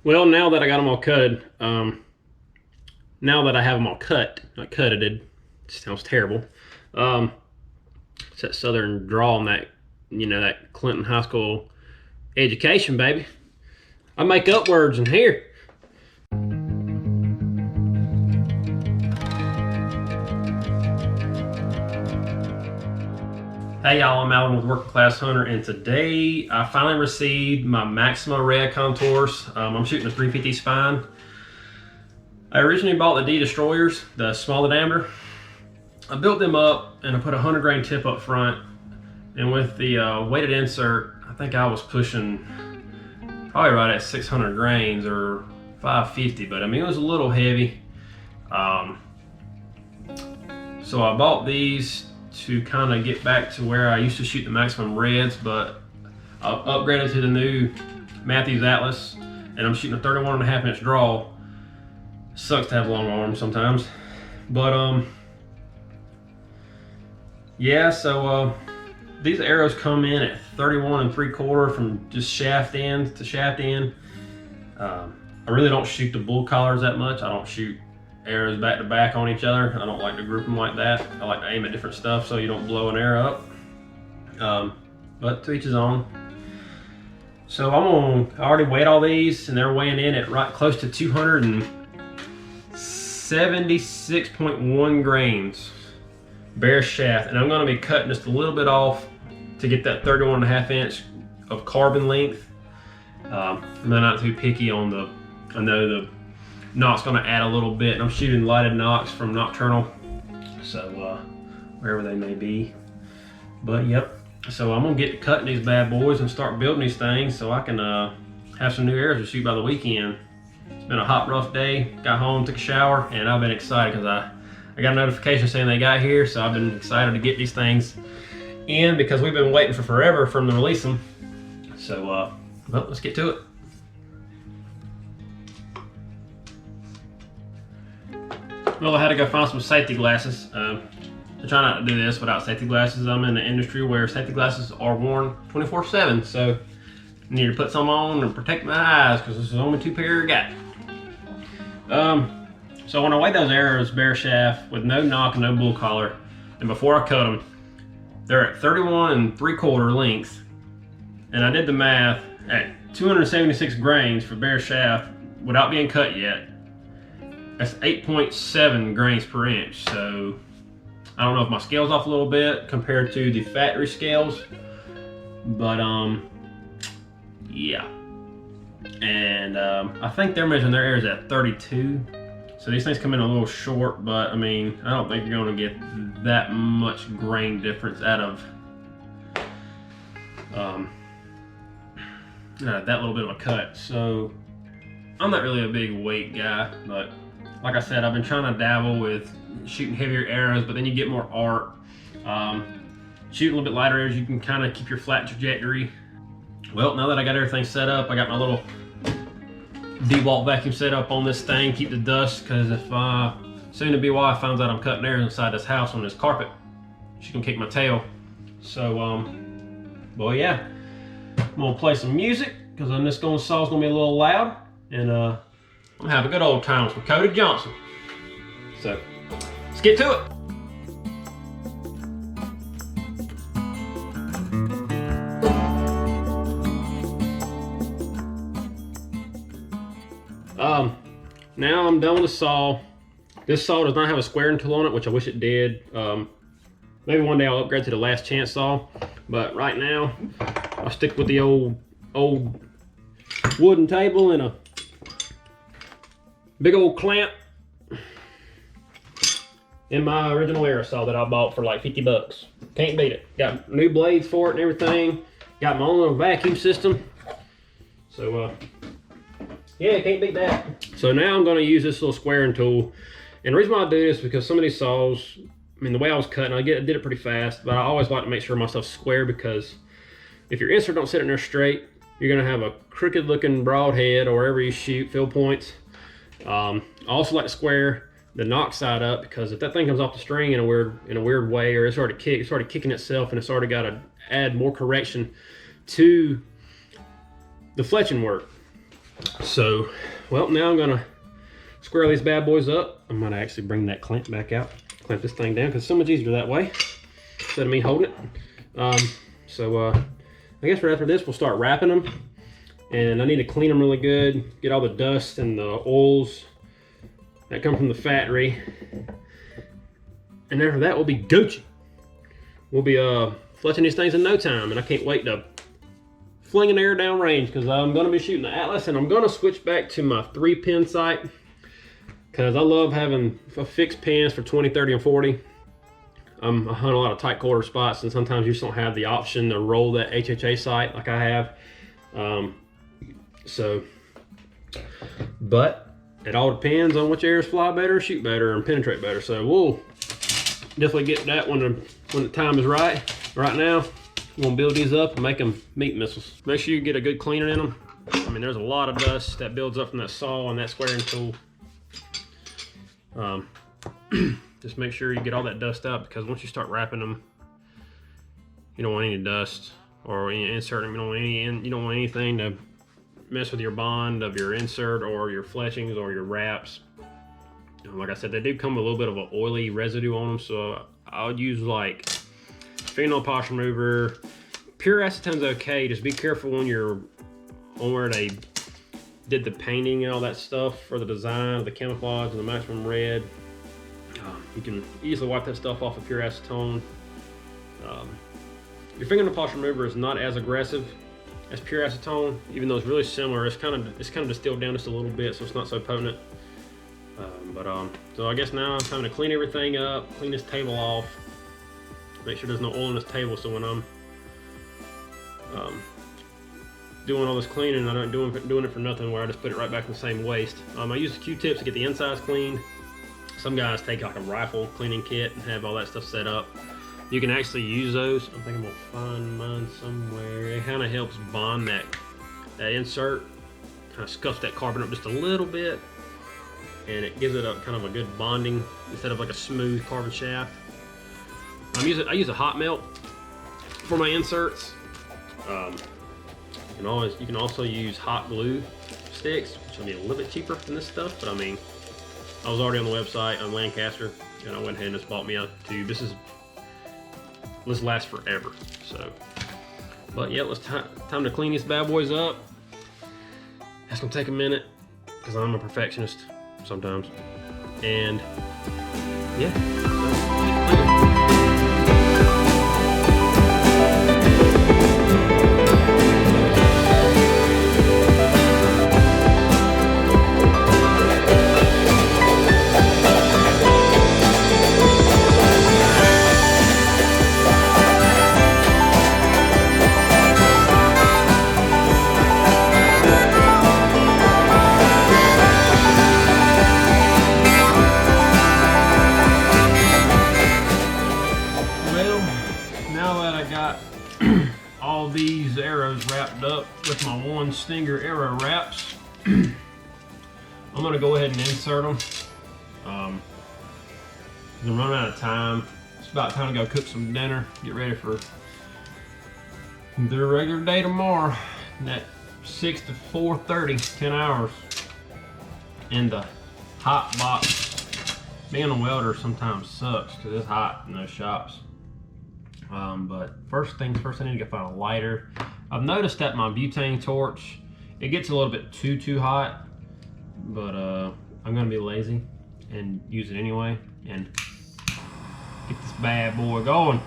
Well, now that I got them all cutted, now that I have them all cut, not cutted, it sounds terrible. Um, it's that Southern drawl and that, that Clinton High School education, baby. I make up words in here. Hey y'all, I'm Alan with Working Class Hunter, and today I finally received my Maxima Red contours. I'm shooting a 350 spine. I originally bought the D Destroyers, the smaller diameter. I built them up and I put a 100 grain tip up front, and with the weighted insert, I think I was pushing probably right at 600 grains or 550, but I mean it was a little heavy. So I bought these to kind of get back to where I used to shoot the Maximum Reds, but I upgraded to the new Matthews Atlas, and I'm shooting a 31.5 inch draw. Sucks to have long arms sometimes, but yeah. So these arrows come in at 31 3/4 from just shaft end to shaft end. I really don't shoot the bull collars that much. I don't shoot arrows back to back on each other. I don't like to group them like that. I like to aim at different stuff so you don't blow an arrow up. But to each his own. So I already weighed all these, and they're weighing in at right close to 276.1 grains bare shaft, and I'm going to be cutting just a little bit off to get that 31.5 inch of carbon length. I'm not too picky on the, I know the knot's going to add a little bit, and I'm shooting lighted knocks from Nocturnal, so wherever they may be. But yep, so I'm gonna get to cutting these bad boys and start building these things so I can have some new arrows to shoot by the weekend. It's been a hot, rough day. Got home, took a shower, and I've been excited because I got a notification saying they got here, so I've been excited to get these things in because we've been waiting for forever for them to release them. So well, let's get to it. Well, I had to go find some safety glasses. I try not to do this without safety glasses. I'm in the industry where safety glasses are worn 24/7, so I need to put some on and protect my eyes because this is the only two pair I got. So when I weighed those arrows bare shaft with no knock and no bull collar, and before I cut them, they're at 31 3/4 length, and I did the math at 276 grains for bare shaft without being cut yet. That's 8.7 grains per inch. So I don't know if my scale's off a little bit compared to the factory scales, but yeah. And I think they're measuring their arrows at 32. So these things come in a little short, but I mean, I don't think you're gonna get that much grain difference out of that little bit of a cut. So I'm not really a big weight guy, but like I said, I've been trying to dabble with shooting heavier arrows, but then you get more art. Shooting a little bit lighter arrows, you can kind of keep your flat trajectory. Well, now that I got everything set up, I got my little DeWalt vacuum set up on this thing, keep the dust, because if soon-to-be wife finds out I'm cutting arrows inside this house on this carpet, she can kick my tail. So, well, yeah, I'm gonna play some music, because on this saw's gonna be a little loud, and I'm gonna have a good old time with Cody Johnson. So, let's get to it. Now I'm done with the saw. This saw does not have a squaring tool on it, which I wish it did. Maybe one day I'll upgrade to the last chance saw, but right now I'll stick with the old wooden table and a big old clamp in my original arrow saw that I bought for like 50 bucks. Can't beat it. Got new blades for it and everything. Got my own little vacuum system. So yeah, can't beat that. So now I'm gonna use this little squaring tool. And the reason why I do this is because some of these saws, I mean, the way I was cutting, I did it pretty fast, but I always like to make sure my stuff's square, because if your insert don't sit in there straight, you're gonna have a crooked looking broadhead or wherever you shoot, fill points. I also like to square the knock side up, because if that thing comes off the string in a weird way, or it's already kicking itself, and it's already got to add more correction to the fletching work. So, well, now I'm gonna square these bad boys up. I'm gonna actually bring that clamp back out, clamp this thing down, because it's so much easier that way instead of me holding it. I guess right after this we'll start wrapping them, and I need to clean them really good, get all the dust and the oils that come from the factory, and after that we'll be Gucci. We'll be fletching these things in no time, and I can't wait to fling an arrow down range, because I'm going to be shooting the Atlas, and I'm going to switch back to my 3-pin sight, because I love having fixed pins for 20, 30, and 40. I hunt a lot of tight quarter spots, and sometimes you just don't have the option to roll that HHA sight like I have. But it all depends on which arrows fly better, shoot better, and penetrate better. So we'll definitely get that when the time is right. Right now, we're gonna build these up and make them meat missiles. Make sure you get a good cleaner in them. I mean, there's a lot of dust that builds up from that saw and that squaring tool. Just make sure you get all that dust out, because once you start wrapping them, you don't want any dust or any insert them. You don't want anything to mess with your bond of your insert or your fletchings or your wraps. Like I said, they do come with a little bit of an oily residue on them, so I would use like fingernail polish remover. Pure acetone's okay. Just be careful when you're on where they did the painting and all that stuff for the design of the camouflage and the maximum red. You can easily wipe that stuff off with pure acetone. Your fingernail polish remover is not as aggressive as pure acetone, even though it's really similar. It's kind of distilled down just a little bit, so it's not so potent. So I guess now I'm time to clean everything up, clean this table off, make sure there's no oil on this table, so when I'm doing all this cleaning, I'm not doing it for nothing, where I just put it right back in the same waste. I use the Q-tips to get the insides cleaned. Some guys take like a rifle cleaning kit and have all that stuff set up. You can actually use those. I think I'm gonna find mine somewhere. It kind of helps bond that insert, kind of scuffs that carbon up just a little bit, and it gives it a kind of a good bonding instead of like a smooth carbon shaft. I use a hot melt for my inserts. You can also use hot glue sticks, which will be a little bit cheaper than this stuff, but I mean, I was already on the website on Lancaster, and I went ahead and just bought me a tube. This lasts forever. So, but yeah, time to clean these bad boys up. That's gonna take a minute, because I'm a perfectionist sometimes. And yeah. All these arrows wrapped up with my one stinger arrow wraps, I'm gonna go ahead and insert them. I'm running out of time. It's about time to go cook some dinner, get ready for the regular day tomorrow. And that 6 to 4:30, 10 hours in the hot box. Being a welder sometimes sucks because it's hot in those shops. But first things first, I need to go find a lighter. I've noticed that my butane torch, it gets a little bit too hot, but I'm gonna be lazy and use it anyway and get this bad boy going.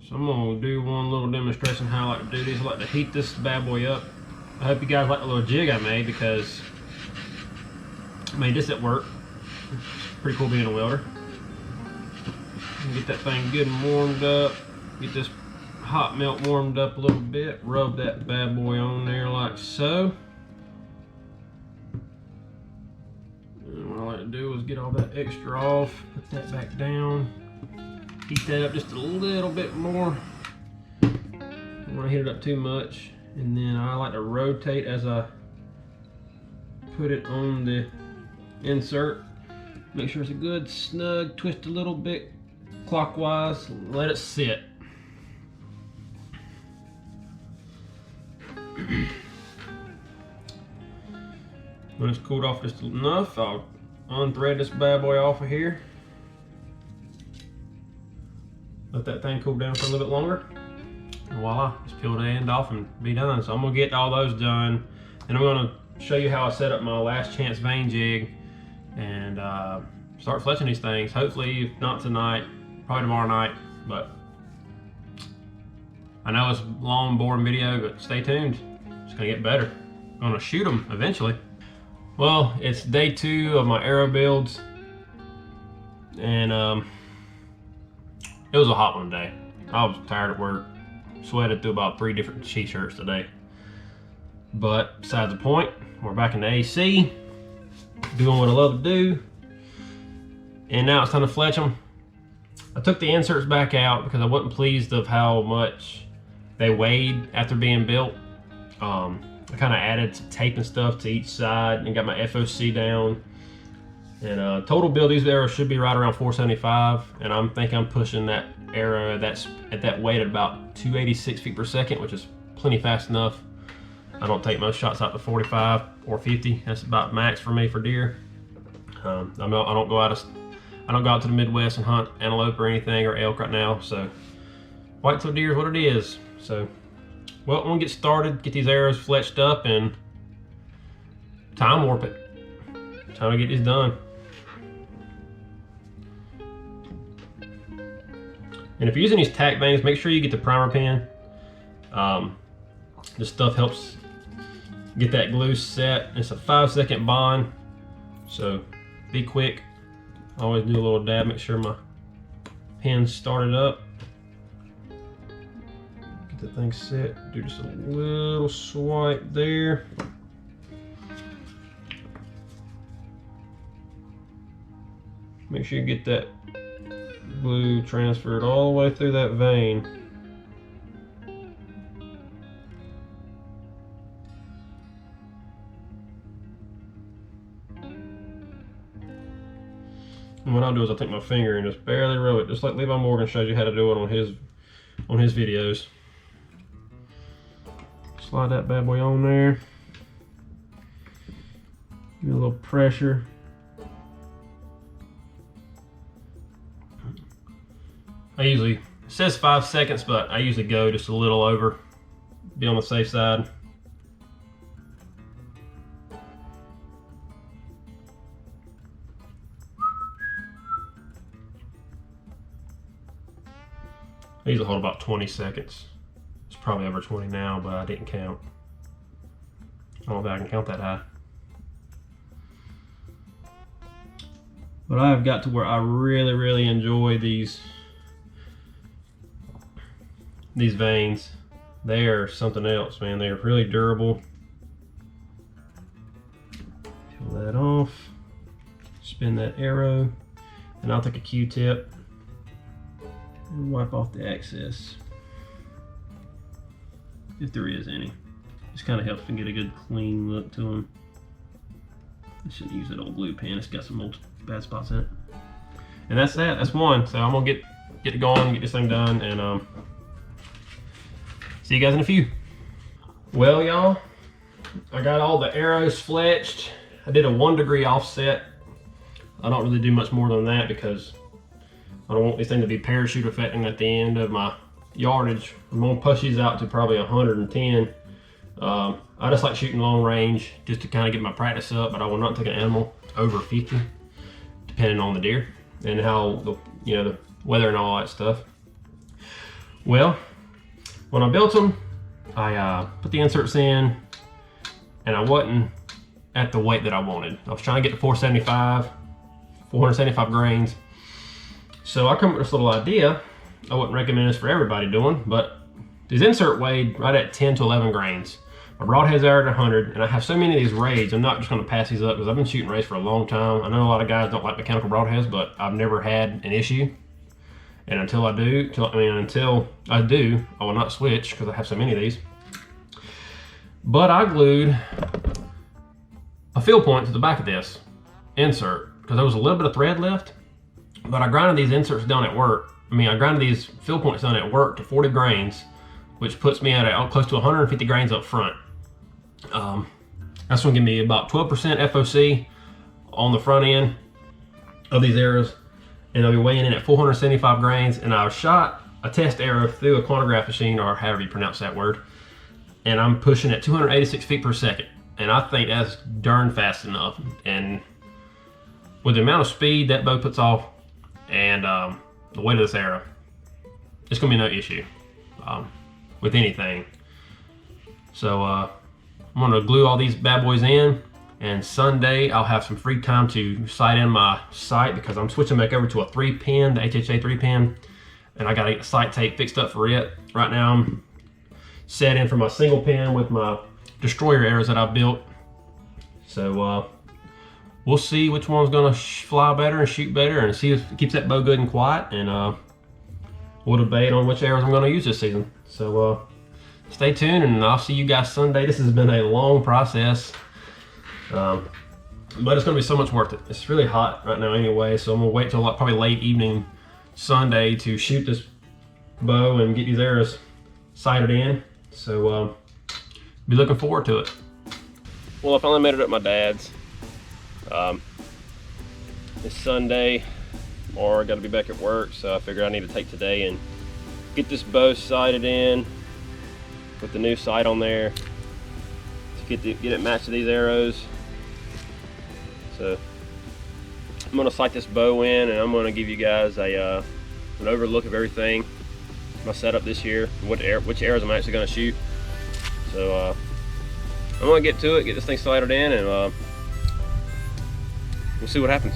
So I'm gonna do one little demonstration how I like to do these. I like to heat this bad boy up. I hope you guys like the little jig I made, because I made this at work. It's pretty cool being a welder. Get that thing good and warmed up. Get this hot melt warmed up a little bit. Rub that bad boy on there like so. And what I like to do is get all that extra off, put that back down, heat that up just a little bit more. I don't want to heat it up too much. And then I like to rotate as I put it on the insert. Make sure it's a good snug, twist a little bit clockwise, let it sit. When it's cooled off just enough, I'll unthread this bad boy off of here. Let that thing cool down for a little bit longer. And voila, just peel the end off and be done. So I'm gonna get all those done. And I'm gonna show you how I set up my last chance vein jig and start fletching these things. Hopefully, if not tonight, probably tomorrow night. But I know it's a long, boring video, but stay tuned. It's gonna get better. I'm gonna shoot them eventually. Well, it's day 2 of my arrow builds, and it was a hot one today. I was tired at work, sweated through about 3 different t-shirts today. But besides the point, we're back in the AC, doing what I love to do, and now it's time to fletch them. I took the inserts back out because I wasn't pleased of how much they weighed after being built. I kind of added some tape and stuff to each side and got my FOC down. And total build, these arrows should be right around 475, and I'm thinking I'm pushing that arrow at that weight at about 286 feet per second, which is plenty fast enough. I don't take most shots out to 45 or 50. That's about max for me for deer. I don't go out to the Midwest and hunt antelope or anything or elk right now. So white-tailed deer is what it is. So, well, I'm gonna get started, get these arrows fletched up, and time warp it. Time to get these done. And if you're using these tack vanes, make sure you get the primer pin. This stuff helps get that glue set. It's a 5-second bond, so be quick. I always do a little dab, make sure my pin's started up. Get the thing set, do just a little swipe there. Make sure you get that glue transferred all the way through that vein. And what I'll do is I'll take my finger and just barely rub it, just like Levi Morgan shows you how to do it on his videos. Slide that bad boy on there. Give it a little pressure. It says 5 seconds, but I usually go just a little over, be on the safe side. I usually hold about 20 seconds. It's probably over 20 now, but I didn't count. I don't think I can count that high. But I have got to where I really, really enjoy these veins. They are something else, man. They are really durable. Peel that off. Spin that arrow. And I'll take a Q-tip and wipe off the excess, if there is any. Just kind of helps me get a good clean look to them. I shouldn't use that old glue pen. It's got some old bad spots in it. And that's that. That's one. So I'm gonna get it going, get this thing done, and see you guys in a few. Well, y'all, I got all the arrows fletched. I did a 1 degree offset. I don't really do much more than that because I don't want this thing to be parachute effecting at the end of my yardage. I'm gonna push these out to probably 110. I just like shooting long range just to kind of get my practice up, but I will not take an animal over 50, depending on the deer and how the weather and all that stuff. Well, when I built them, I put the inserts in, and I wasn't at the weight that I wanted. I was trying to get to 475 grains. So I come up with this little idea. I wouldn't recommend this for everybody doing, but these insert weighed right at 10 to 11 grains. My broadheads are at 100, and I have so many of these raids, I'm not just gonna pass these up because I've been shooting raids for a long time. I know a lot of guys don't like mechanical broadheads, but I've never had an issue. And until I do, I will not switch because I have so many of these. But I glued a field point to the back of this insert because there was a little bit of thread left. But I grinded these inserts down at work. I grinded these field points down at work to 40 grains, which puts me at close to 150 grains up front. I That's gonna give me about 12% FOC on the front end of these arrows, and they'll be weighing in at 475 grains. And I shot a test arrow through a quantograph machine, or however you pronounce that word, and I'm pushing at 286 feet per second. And I think that's darn fast enough. And with the amount of speed that bow puts off and the weight of this arrow, it's gonna be no issue with anything. So I'm gonna glue all these bad boys in, and Sunday I'll have some free time to sight in my sight, because I'm switching back over to a 3-pin, the HHA 3-pin, and I gotta get sight tape fixed up for it. Right now I'm set in for my single pin with my destroyer arrows that I built. So we'll see which one's gonna fly better and shoot better, and see if it keeps that bow good and quiet, and we'll debate on which arrows I'm gonna use this season. So stay tuned, and I'll see you guys Sunday. This has been a long process, but it's gonna be so much worth it. It's really hot right now anyway, so I'm gonna wait till probably late evening Sunday to shoot this bow and get these arrows sighted in. So be looking forward to it. Well, I finally made it at my dad's. It's Sunday, or I got to be back at work, so I figured I need to take today and get this bow sighted in with the new sight on there to get it matched to these arrows. So I'm gonna sight this bow in, and I'm gonna give you guys an overlook of everything, my setup this year, which arrows I'm actually gonna shoot. So I'm gonna get to it, get this thing sighted in, and we'll see what happens.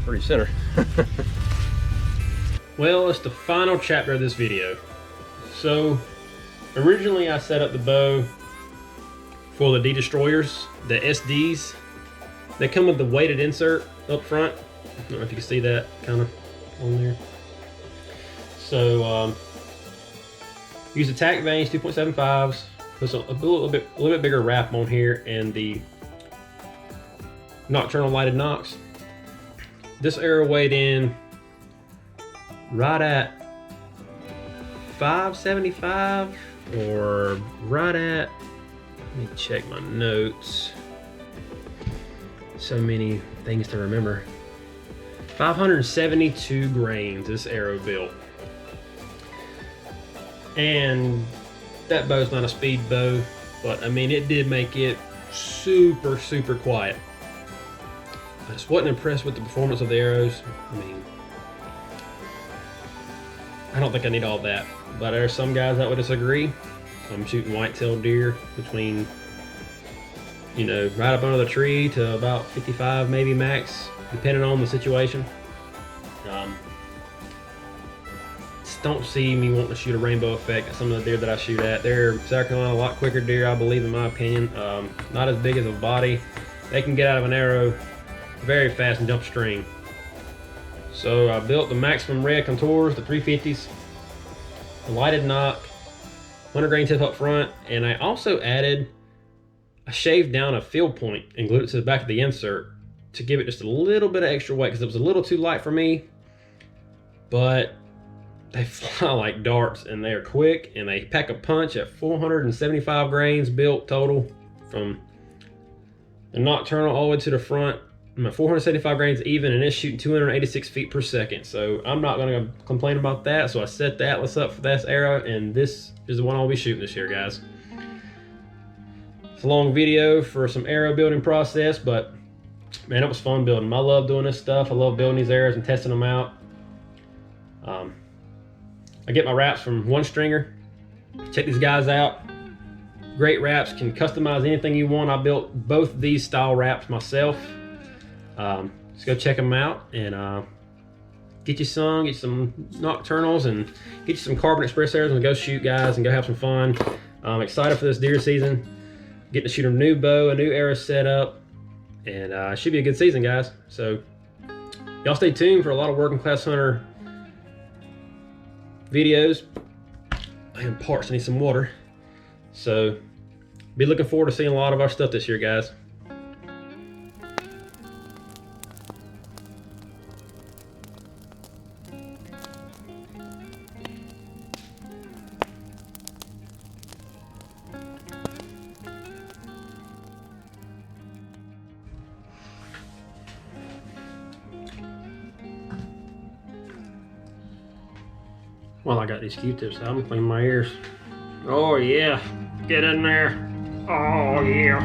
Pretty center. Well, it's the final chapter of this video. So originally I set up the bow for the D-Destroyers, the SDs. They come with the weighted insert up front. I don't know if you can see that kind of on there. So use the tack vanes 2.75s. Put a little bit bigger wrap on here, and the nocturnal lighted nocks. This arrow weighed in right at 575, or right at, let me check my notes. So many things to remember. 572 grains this arrow built. And that bow's not a speed bow, but I mean, it did make it super, super quiet. I just wasn't impressed with the performance of the arrows. I mean, I don't think I need all that, but there are some guys that would disagree. I'm shooting white-tailed deer between, you know, right up under the tree to about 55 maybe max, depending on the situation. Just don't see me wanting to shoot a rainbow effect at some of the deer that I shoot at. They're South Carolina, a lot quicker deer, I believe, in my opinion. Not as big as a body. They can get out of an arrow very fast and jump string. So I built the maximum red contours, the 350s, the lighted knock, 100 grain tip up front, and I also added, I shaved down a field point and glued it to the back of the insert to give it just a little bit of extra weight, because it was a little too light for me. But they fly like darts, and they are quick, and they pack a punch at 475 grains built total from the nocturnal all the way to the front. I'm at 475 grains even, and it's shooting 286 feet per second. So I'm not gonna complain about that. So I set the Atlas up for this arrow, and this is the one I'll be shooting this year, guys. It's a long video for some arrow building process, but man, it was fun building them. I love doing this stuff. I love building these arrows and testing them out. I get my wraps from One Stringer. Check these guys out. Great wraps, can customize anything you want. I built both these style wraps myself. Just go check them out, and get you some nocturnals, and get you some Carbon Express arrows, and go shoot, guys, and go have some fun. I'm excited for this deer season. Getting to shoot a new bow, a new arrow set up, and it should be a good season, guys. So y'all stay tuned for a lot of working class hunter videos. I am parched, I need some water. So be looking forward to seeing a lot of our stuff this year, guys. Well, I got these Q-tips out. I'm gonna clean my ears. Oh yeah, get in there. Oh yeah.